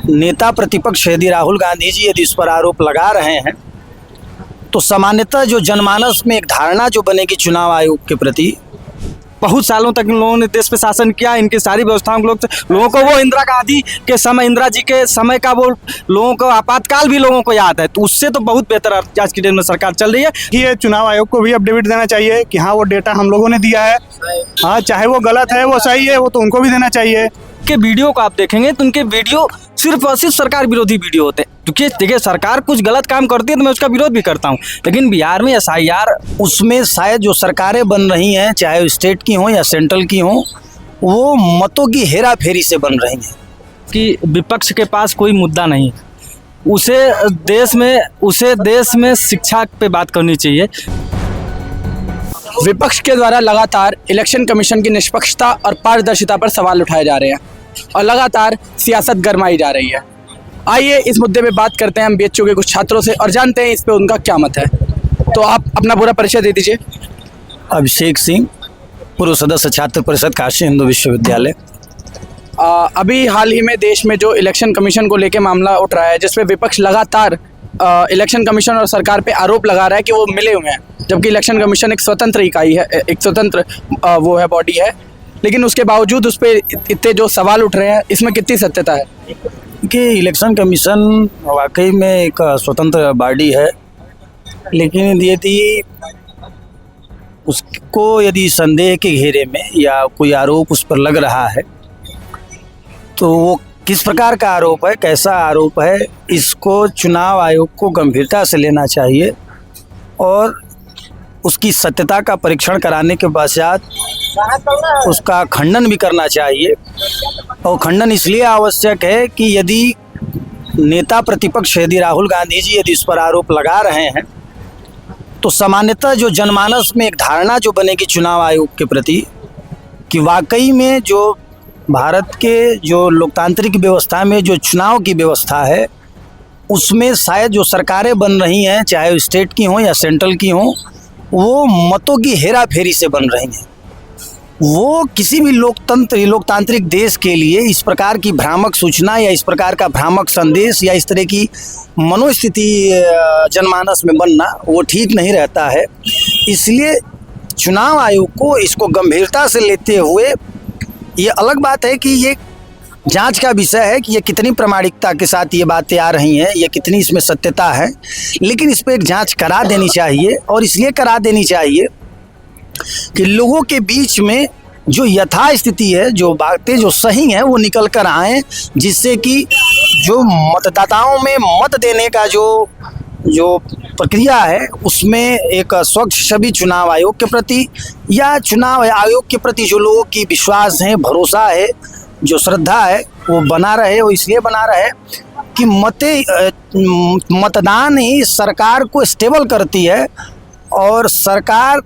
नेता प्रतिपक्ष यदि राहुल गांधी जी यदि इस पर आरोप लगा रहे हैं तो सामान्यतः जो जनमानस में एक धारणा जो बनेगी चुनाव आयोग के प्रति, बहुत सालों तक इन लोगों ने देश पे शासन किया, इनकी सारी व्यवस्थाओं को लोगों को वो इंदिरा गांधी के समय, इंदिरा जी के समय का वो लोगों को आपातकाल भी लोगों को याद है, तो उससे तो बहुत बेहतर आज की डेट में सरकार चल रही है। ये चुनाव आयोग को भी अपडेट देना चाहिए कि हाँ वो डेटा हम लोगों ने दिया है, हाँ चाहे वो गलत है वो सही है, वो तो उनको भी देना चाहिए। के वीडियो को आप देखेंगे तो उनके वीडियो सिर्फ और सिर्फ सरकार विरोधी वीडियो होते हैं, क्योंकि देखिए सरकार कुछ गलत काम करती है तो मैं उसका विरोध भी करता हूँ, लेकिन बिहार में SIR उसमें शायद जो सरकारें बन रही हैं, चाहे स्टेट की हों या सेंट्रल की हों, वो मतों की हेरा फेरी से बन रही हैं कि विपक्ष के पास कोई मुद्दा नहीं, उसे देश में शिक्षा पे बात करनी चाहिए। विपक्ष के द्वारा लगातार इलेक्शन कमीशन की निष्पक्षता और पारदर्शिता पर सवाल उठाए जा रहे हैं और लगातार सियासत गरमाई जा रही है। आइए इस मुद्दे पे बात करते हैं हम BHU के कुछ छात्रों से और जानते हैं इस पे उनका क्या मत है। तो आप अपना पूरा परिचय दे दीजिए। अभिषेक सिंह, पूर्व सदस्य छात्र परिषद काशी हिंदू विश्वविद्यालय। अभी हाल ही में देश में जो इलेक्शन कमीशन को लेकर मामला उठ रहा है, जिसपे विपक्ष लगातार इलेक्शन कमीशन और सरकार पे आरोप लगा रहा है कि वो मिले हुए हैं, जबकि इलेक्शन कमीशन एक स्वतंत्र इकाई है, एक स्वतंत्र वो है, बॉडी है, लेकिन उसके बावजूद उस पर इतने जो सवाल उठ रहे हैं, इसमें कितनी सत्यता है? कि इलेक्शन कमीशन वाकई में एक स्वतंत्र बॉडी है, लेकिन यदि उसको यदि संदेह के घेरे में या कोई आरोप उस पर लग रहा है तो वो किस प्रकार का आरोप है, कैसा आरोप है, इसको चुनाव आयोग को गंभीरता से लेना चाहिए और उसकी सत्यता का परीक्षण कराने के पश्चात उसका खंडन भी करना चाहिए। और खंडन इसलिए आवश्यक है कि यदि नेता प्रतिपक्ष यदि राहुल गांधी जी यदि इस पर आरोप लगा रहे हैं तो सामान्यतः जो जनमानस में एक धारणा जो बनेगी चुनाव आयोग के प्रति कि वाकई में जो भारत के जो लोकतांत्रिक व्यवस्था में जो चुनाव की व्यवस्था है उसमें शायद जो सरकारें बन रही हैं, चाहे स्टेट की हों या सेंट्रल की हों, वो मतों की हेरा फेरी से बन रही हैं। वो किसी भी लोकतांत्रिक देश के लिए इस प्रकार की भ्रामक सूचना या इस प्रकार का भ्रामक संदेश या इस तरह की मनोस्थिति जनमानस में बनना वो ठीक नहीं रहता है। इसलिए चुनाव आयोग को इसको गंभीरता से लेते हुए, ये अलग बात है कि ये जांच का विषय है कि ये कितनी प्रामाणिकता के साथ ये बातें आ रही हैं, ये कितनी इसमें सत्यता है, लेकिन इस पर एक जांच करा देनी चाहिए। और इसलिए करा देनी चाहिए कि लोगों के बीच में जो यथा स्थिति है, जो बातें जो सही हैं वो निकल कर आएँ, जिससे कि जो मतदाताओं में मत देने का जो प्रक्रिया है उसमें एक स्वच्छ छवि चुनाव आयोग के प्रति या चुनाव आयोग के प्रति जो लोगों की विश्वास है, भरोसा है, जो श्रद्धा है वो बना रहे। वो इसलिए बना रहे कि मतदान ही सरकार को स्टेबल करती है और सरकार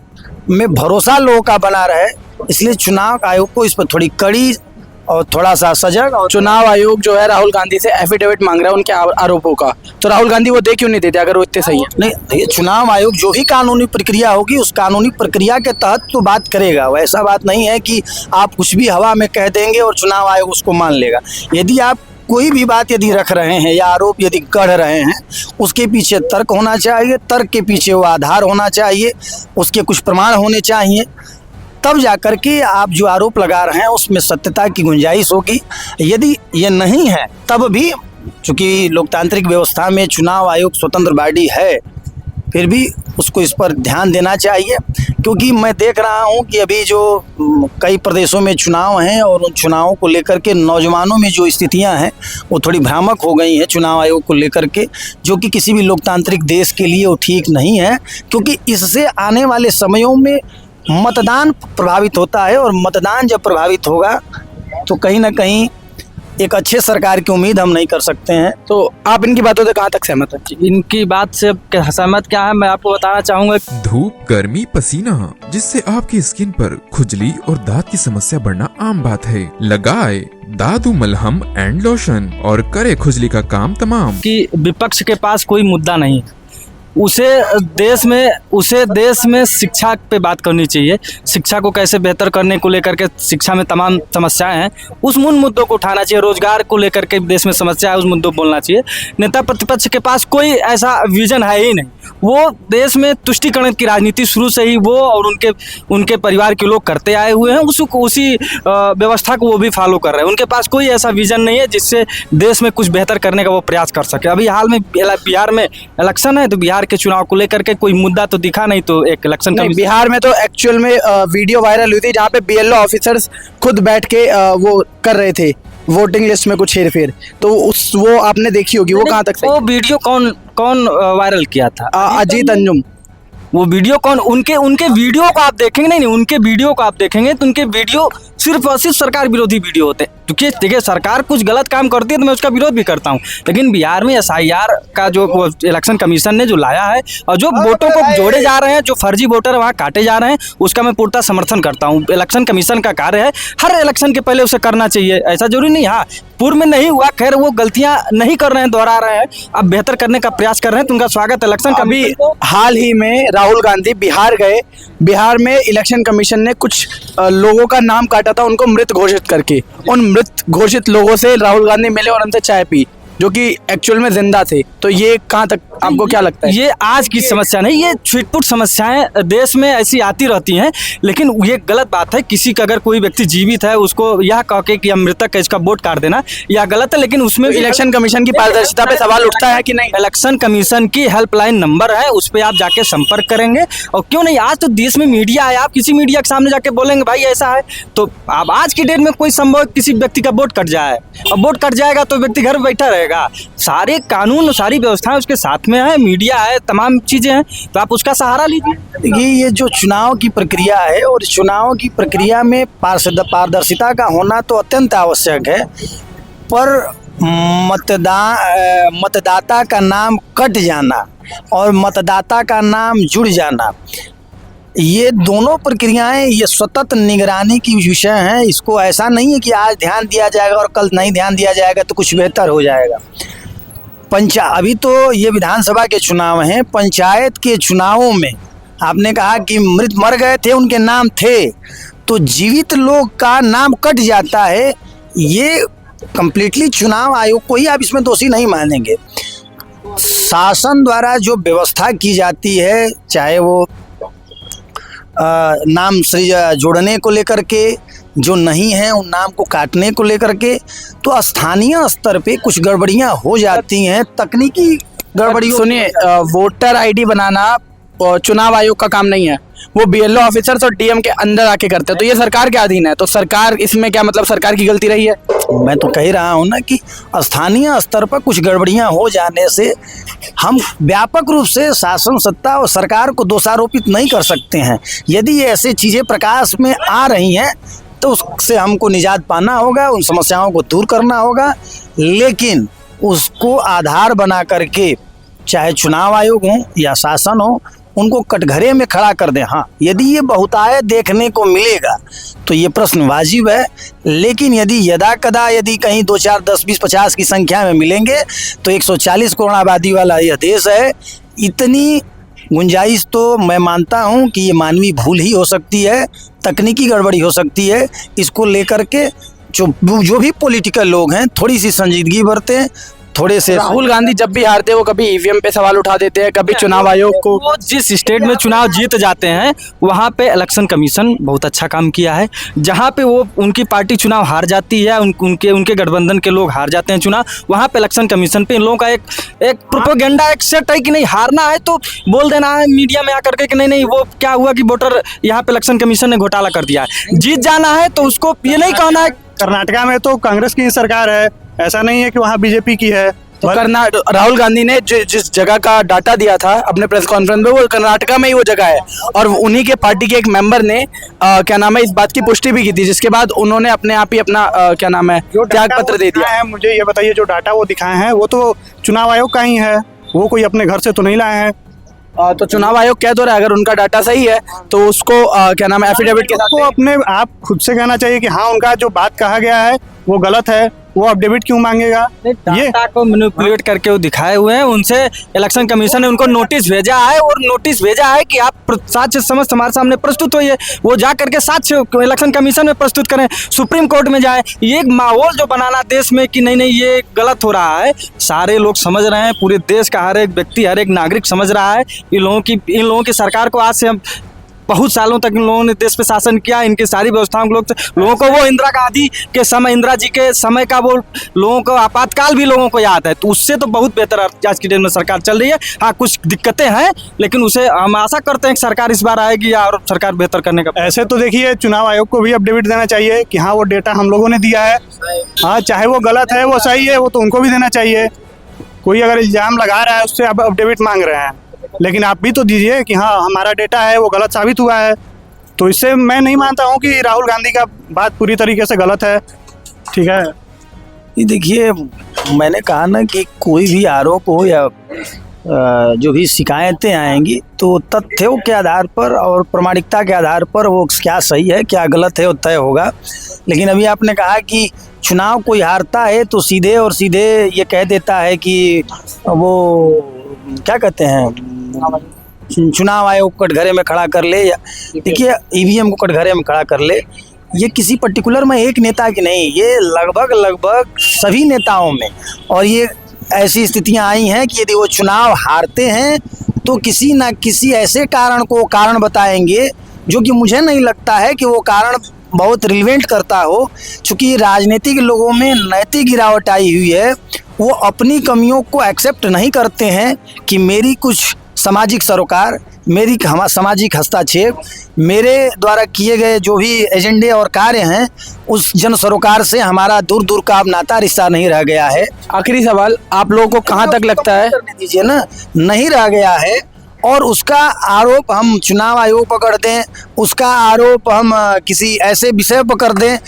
में भरोसा लोगों का बना रहे, इसलिए चुनाव आयोग को इस पर थोड़ी कड़ी और थोड़ा सा सजग। और चुनाव आयोग जो है राहुल गांधी से एफिडेविट मांग रहा है उनके आरोपों का, तो राहुल गांधी वो दे क्यों नहीं देते अगर वो इतने सही है? नहीं, देखिए चुनाव आयोग जो भी कानूनी प्रक्रिया होगी उस कानूनी प्रक्रिया के तहत तो बात करेगा। वैसा बात नहीं है कि आप कुछ भी हवा में कह देंगे और चुनाव आयोग उसको मान लेगा। यदि आप कोई भी बात यदि रख रहे हैं या आरोप यदि गढ़ रहे हैं, उसके पीछे तर्क होना चाहिए, तर्क के पीछे वो आधार होना चाहिए, उसके कुछ प्रमाण होने चाहिए, तब जाकर के आप जो आरोप लगा रहे हैं उसमें सत्यता की गुंजाइश होगी। यदि ये नहीं है तब भी, चूँकि लोकतांत्रिक व्यवस्था में चुनाव आयोग स्वतंत्र बॉडी है, फिर भी उसको इस पर ध्यान देना चाहिए। क्योंकि मैं देख रहा हूँ कि अभी जो कई प्रदेशों में चुनाव हैं और उन चुनावों को लेकर के नौजवानों में जो स्थितियाँ हैं वो थोड़ी भ्रामक हो गई हैं चुनाव आयोग को लेकर के, जो कि किसी भी लोकतांत्रिक देश के लिए वो ठीक नहीं है। क्योंकि इससे आने वाले समयों में मतदान प्रभावित होता है और मतदान जब प्रभावित होगा तो कहीं ना कहीं एक अच्छे सरकार की उम्मीद हम नहीं कर सकते हैं। तो आप इनकी बातों से कहाँ तक सहमत हैं? इनकी बात से सहमत क्या है मैं आपको बताना चाहूँगा। धूप, गर्मी, पसीना, जिससे आपकी स्किन पर खुजली और दांत की समस्या बढ़ना आम बात है। लगाए दादू मलहम एंड लोशन और करे खुजली का काम तमाम। कि विपक्ष के पास कोई मुद्दा नहीं, उसे देश में शिक्षा पे बात करनी चाहिए। शिक्षा को कैसे बेहतर करने को लेकर के, शिक्षा में तमाम समस्याएं हैं, उस उन मुद्दों को उठाना चाहिए। रोजगार को लेकर के देश में समस्या है, उस मुद्दों बोलना चाहिए। नेता प्रतिपक्ष के पास कोई ऐसा विजन है ही नहीं। वो देश में तुष्टीकरण की राजनीति शुरू से ही वो और उनके परिवार के लोग करते आए हुए हैं। उसी व्यवस्था को वो भी फॉलो कर रहे हैं। उनके पास कोई ऐसा विजन नहीं है जिससे देश में कुछ बेहतर करने का वो प्रयास कर सके। अभी हाल में बिहार में इलेक्शन है, तो बिहार के चुनाव को लेकर के कोई मुद्दा तो दिखा नहीं, तो एक इलेक्शन नहीं, बिहार में तो एक्चुअल में वीडियो वायरल हुई थी जहाँ पे BLO ऑफिसर्स खुद बैठ के वो कर रहे थे वोटिंग लिस्ट में कुछ हेरफेर, तो वो आपने देखी होगी। वो कहाँ तक सही? वो वीडियो कौन वायरल किया था? अजीत अंजुम। वो वीडियो कौन, उनके वीडियो को आप देखेंगे, नहीं उनके वीडियो को आप देखेंगे तो उनके वीडियो सिर्फ और सिर्फ सरकार विरोधी वीडियो होते हैं। क्योंकि देखिए, सरकार कुछ गलत काम करती है तो मैं उसका विरोध भी करता हूँ, लेकिन बिहार में SIR का जो इलेक्शन कमीशन ने जो लाया है और जो वोटों को जोड़े जा रहे हैं, जो फर्जी वोटर वहाँ काटे जा रहे हैं, उसका मैं पूर्णतः समर्थन करता हूँ। इलेक्शन कमीशन का कार्य है हर इलेक्शन के पहले उसे करना चाहिए, ऐसा जरूरी नहीं। हाँ, पूर्व में नहीं हुआ, खैर वो गलतियां नहीं कर रहे हैं, दोहरा रहे हैं, अब बेहतर करने का प्रयास कर रहे हैं, तो उनका स्वागत। इलेक्शन अभी हाल ही में राहुल गांधी बिहार गए। बिहार में इलेक्शन कमीशन ने कुछ लोगों का नाम काटा था, उनको मृत घोषित करके। उन मृत घोषित लोगों से राहुल गांधी मिले और उनसे चाय पी, जो कि एक्चुअल में जिंदा थे। तो ये कहाँ तक आपको क्या लगता है? ये आज की समस्या नहीं, ये छिटपुट समस्याएं देश में ऐसी आती रहती हैं, लेकिन ये गलत बात है। किसी का अगर कोई व्यक्ति जीवित है, उसको यह कह के कि हम मृतक है, इसका वोट काट देना, यह गलत है। लेकिन उसमें तो इलेक्शन कमीशन की पारदर्शिता पे सवाल उठता है कि नहीं? इलेक्शन कमीशन की हेल्पलाइन नंबर है, उस पर आप जाके संपर्क करेंगे। और क्यों नहीं, आज तो देश में मीडिया है, आप किसी मीडिया के सामने जाके बोलेंगे भाई ऐसा है, तो अब आज की डेट में कोई संभव किसी व्यक्ति का वोट कट जाए, और वोट कट जाएगा तो व्यक्ति घर बैठा रहेगा। सारे कानून, सारी व्यवस्थाएं उसके साथ में है, मीडिया है, तमाम चीजें हैं, तो आप उसका सहारा लीजिए। देखिए, ये जो चुनाव की प्रक्रिया है, और चुनाव की प्रक्रिया में पारदर्शिता का होना तो अत्यंत आवश्यक है, पर मतदाता का नाम कट जाना और मतदाता का नाम जुड़ जाना, ये दोनों प्रक्रियाएं ये सतत निगरानी की विषय हैं। इसको ऐसा नहीं है कि आज ध्यान दिया जाएगा और कल नहीं ध्यान दिया जाएगा तो कुछ बेहतर हो जाएगा। अभी तो ये विधानसभा के चुनाव हैं, पंचायत के चुनावों में आपने कहा कि मर गए थे, उनके नाम थे, तो जीवित लोग का नाम कट जाता है। ये कंप्लीटली चुनाव आयोग को ही आप इसमें दोषी नहीं मानेंगे। शासन द्वारा जो व्यवस्था की जाती है, चाहे वो नाम जोड़ने को लेकर के, जो नहीं है उन नाम को काटने को लेकर के, तो स्थानीय स्तर पे कुछ गड़बड़ियां हो जाती हैं, तकनीकी गड़बड़ियों। सुनिए, वोटर ID बनाना चुनाव आयोग का काम नहीं है, वो BLO ऑफिसर्स और DM के अंदर आके करते हैं, तो ये सरकार के अधीन है। तो सरकार इसमें क्या मतलब सरकार की गलती रही है? मैं तो कह रहा हूँ ना कि स्थानीय स्तर पर कुछ गड़बड़ियां हो जाने से हम व्यापक रूप से शासन सत्ता और सरकार को दोषारोपित नहीं कर सकते हैं। यदि ये ऐसी चीज़ें प्रकाश में आ रही हैं तो उससे हमको निजात पाना होगा, उन समस्याओं को दूर करना होगा, लेकिन उसको आधार बना करके चाहे चुनाव आयोग हो या शासन हो, उनको कटघरे में खड़ा कर दें। हाँ, यदि ये बहुतायत देखने को मिलेगा तो ये प्रश्न वाजिब है, लेकिन यदि कहीं 2, 4, 10, 20, 50 की संख्या में मिलेंगे तो 140 करोड़ आबादी वाला यह देश है। इतनी गुंजाइश तो मैं मानता हूँ कि ये मानवीय भूल ही हो सकती है, तकनीकी गड़बड़ी हो सकती है। इसको लेकर के जो भी पॉलिटिकल लोग हैं, थोड़ी सी संजीदगी बरतें, थोड़े से। राहुल गांधी जब भी हारते हैं वो कभी EVM पे सवाल उठा देते हैं, कभी चुनाव आयोग को। वो जिस स्टेट में चुनाव जीत जाते हैं वहाँ पे इलेक्शन कमीशन बहुत अच्छा काम किया है। जहाँ पे वो उनकी पार्टी चुनाव हार जाती है, उनके गठबंधन के लोग हार जाते हैं चुनाव, वहाँ पे इलेक्शन कमीशन पे इन लोगों का एक प्रोपेगेंडा, एक सेट है कि नहीं हारना है तो बोल देना है मीडिया में आकर के नहीं वो क्या हुआ कि वोटर यहाँ पे इलेक्शन कमीशन ने घोटाला कर दिया है। जीत जाना है तो उसको ये नहीं कहना है। कर्नाटका में तो कांग्रेस की सरकार है, ऐसा नहीं है कि वहाँ BJP की है। तो राहुल गांधी ने जिस जगह का डाटा दिया था अपने प्रेस कॉन्फ्रेंस में, वो कर्नाटका में ही वो जगह है, और उन्हीं के पार्टी के एक मेंबर ने क्या नाम है इस बात की पुष्टि भी की थी, जिसके बाद उन्होंने अपने आप ही अपना क्या नाम है त्याग पत्र दे दिया है। मुझे ये बताइए, जो डाटा वो दिखाए हैं वो तो चुनाव आयोग का ही है, वो कोई अपने घर से तो नहीं लाए हैं। तो चुनाव आयोग कह तो रहा है अगर उनका डाटा सही है तो उसको क्या नाम है एफिडेविट के साथ को अपने आप खुद से कहना चाहिए कि हाँ, उनका जो बात कहा गया है वो गलत है, वो अफिडेविट क्यों मांगेगा? ये डाटा को मैनिपुलेट करके वो दिखाए हुए हैं। उनसे इलेक्शन कमीशन ने उनको नोटिस भेजा है और नोटिस भेजा है कि आप साक्ष्य समस्त हमारे सामने प्रस्तुत होइए। वो जा करके साक्ष्य इलेक्शन कमीशन में प्रस्तुत करें, सुप्रीम कोर्ट में जाए। ये एक माहौल जो बनाना देश में कि नहीं नहीं ये गलत हो रहा है, सारे लोग समझ रहे हैं, पूरे देश का हर एक व्यक्ति हर एक नागरिक समझ रहा है। इन लोगों की सरकार को आज से हम बहुत सालों तक इन लोगों ने देश पे शासन किया, इनकी सारी व्यवस्थाओं को लोगों को वो इंदिरा गांधी के समय, इंदिरा जी के समय का वो लोगों को आपातकाल भी लोगों को याद है। तो उससे तो बहुत बेहतर आज की डेट में सरकार चल रही है। हाँ, कुछ दिक्कतें हैं, लेकिन उसे हम आशा करते हैं कि सरकार इस बार आएगी और सरकार बेहतर करने का। ऐसे तो देखिए, चुनाव आयोग को भी अफिडेविट देना चाहिए कि हाँ वो डेटा हम लोगों ने दिया है। हाँ, चाहे वो गलत है वो सही है, वो तो उनको भी देना चाहिए। कोई अगर इल्ज़ाम लगा रहा है उससे आप अफिडेविट मांग रहे हैं, लेकिन आप भी तो दीजिए कि हाँ हमारा डेटा है वो गलत साबित हुआ है। तो इससे मैं नहीं मानता हूँ कि राहुल गांधी का बात पूरी तरीके से गलत है। ठीक है, ये देखिए, मैंने कहा ना कि कोई भी आरोप हो या जो भी शिकायतें आएंगी तो तथ्यों के आधार पर और प्रामाणिकता के आधार पर वो क्या सही है क्या गलत है वो तय होगा। लेकिन अभी आपने कहा कि चुनाव कोई हारता है तो सीधे और सीधे ये कह देता है कि वो क्या कहते हैं, चुनाव आयोग को कटघरे में खड़ा कर ले, या देखिए ईवीएम को कटघरे में खड़ा कर ले। ये किसी पर्टिकुलर में एक नेता की नहीं, ये लगभग सभी नेताओं में। और ये ऐसी स्थितियां आई हैं कि यदि वो चुनाव हारते हैं तो किसी ना किसी ऐसे कारण को कारण बताएंगे जो कि मुझे नहीं लगता है कि वो कारण बहुत रिलेवेंट करता हो। चूँकि राजनीतिक लोगों में नैतिक गिरावट आई हुई है, वो अपनी कमियों को एक्सेप्ट नहीं करते हैं कि मेरी कुछ सामाजिक सरोकार, मेरी सामाजिक हस्तक्षेप, मेरे द्वारा किए गए जो भी एजेंडे और कार्य हैं, उस जन सरोकार से हमारा दूर दूर का अब नाता रिश्ता नहीं रह गया है। आखिरी सवाल, आप लोगों को कहाँ तक लगता है, करने दीजिए ना, नहीं रह गया है और उसका आरोप हम चुनाव आयोग पर कर दें, उसका आरोप हम किसी ऐसे विषय पर कर दें,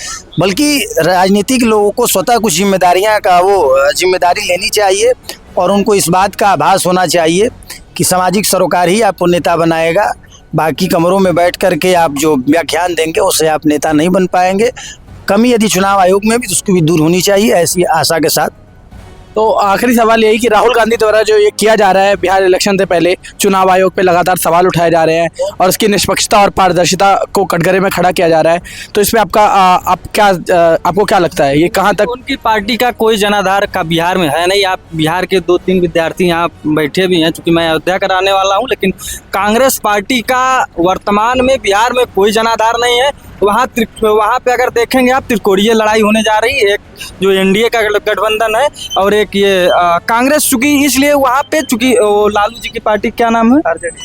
बल्कि राजनीतिक लोगों को स्वतः कुछ जिम्मेदारी लेनी चाहिए और उनको इस बात का आभास होना चाहिए कि सामाजिक सरोकार ही आपको नेता बनाएगा। बाकी कमरों में बैठ करके आप जो व्याख्यान देंगे उससे आप नेता नहीं बन पाएंगे। कमी यदि चुनाव आयोग में भी तो उसको भी दूर होनी चाहिए, ऐसी आशा के साथ। तो आखिरी सवाल यही कि राहुल गांधी द्वारा जो ये किया जा रहा है बिहार इलेक्शन से पहले, चुनाव आयोग पे लगातार सवाल उठाए जा रहे हैं और उसकी निष्पक्षता और पारदर्शिता को कटघरे में खड़ा किया जा रहा है, तो इस पे आपको क्या लगता है, ये कहाँ तक? उनकी पार्टी का कोई जनाधार का बिहार में है नहीं। आप बिहार के 2-3 विद्यार्थी यहाँ बैठे भी हैं, चूँकि मैं अयोध्या का रहने वाला हूँ, लेकिन कांग्रेस पार्टी का वर्तमान में बिहार में कोई जनाधार नहीं है। वहाँ पे अगर देखेंगे आप, त्रिकोणीय लड़ाई होने जा रही है। एक जो एनडीए का गठबंधन है और एक ये कांग्रेस, चूंकि इसलिए वहाँ पे चूंकि लालू जी की पार्टी क्या नाम है,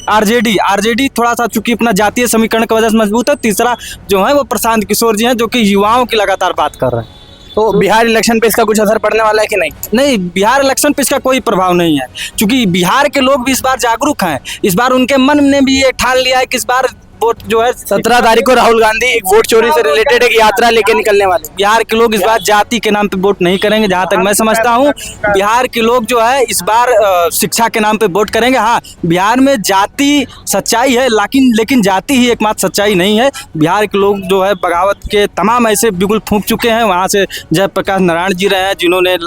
आरजेडी थोड़ा सा चूंकि अपना जातीय समीकरण की वजह से मजबूत है। तीसरा जो है वो प्रशांत किशोर जी हैं जो कि युवाओं की लगातार बात कर रहे हैं। तो बिहार इलेक्शन पे इसका कुछ असर पड़ने वाला है कि नहीं? नहीं, बिहार इलेक्शन पे इसका कोई प्रभाव नहीं है, क्योंकि बिहार के लोग भी इस बार जागरूक हैं। इस बार उनके मन ने भी ये ठान लिया है कि इस बार वोट जो है 17 तारीख को राहुल गांधी एक वोट चोरी से रिलेटेड एक यात्रा लेके निकलने वाले। बिहार के लोग इस बार जाति के नाम पे वोट नहीं करेंगे, जहां तक मैं समझता हूं। बिहार के लोग जो है इस बार शिक्षा के नाम पे वोट करेंगे। हाँ, बिहार में जाति सच्चाई है, लेकिन जाति ही एकमात्र सच्चाई नहीं है। बिहार के लोग जो है बगावत के तमाम ऐसे बिगुल फूंक चुके हैं। वहाँ से जयप्रकाश नारायण जी रहे हैं जिन्होंने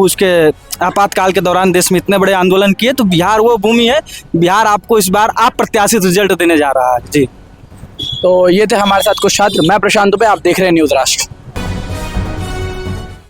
उसके आपातकाल के दौरान देश में इतने बड़े आंदोलन किए। तो बिहार वो भूमि है, बिहार आपको इस बार अप्रत्याशित रिजल्ट देने जा रहा है। जी, तो ये थे हमारे साथ कुछ छात्र। मैं प्रशांत दुबे, आप देख रहे हैं न्यूज़ राष्ट्र।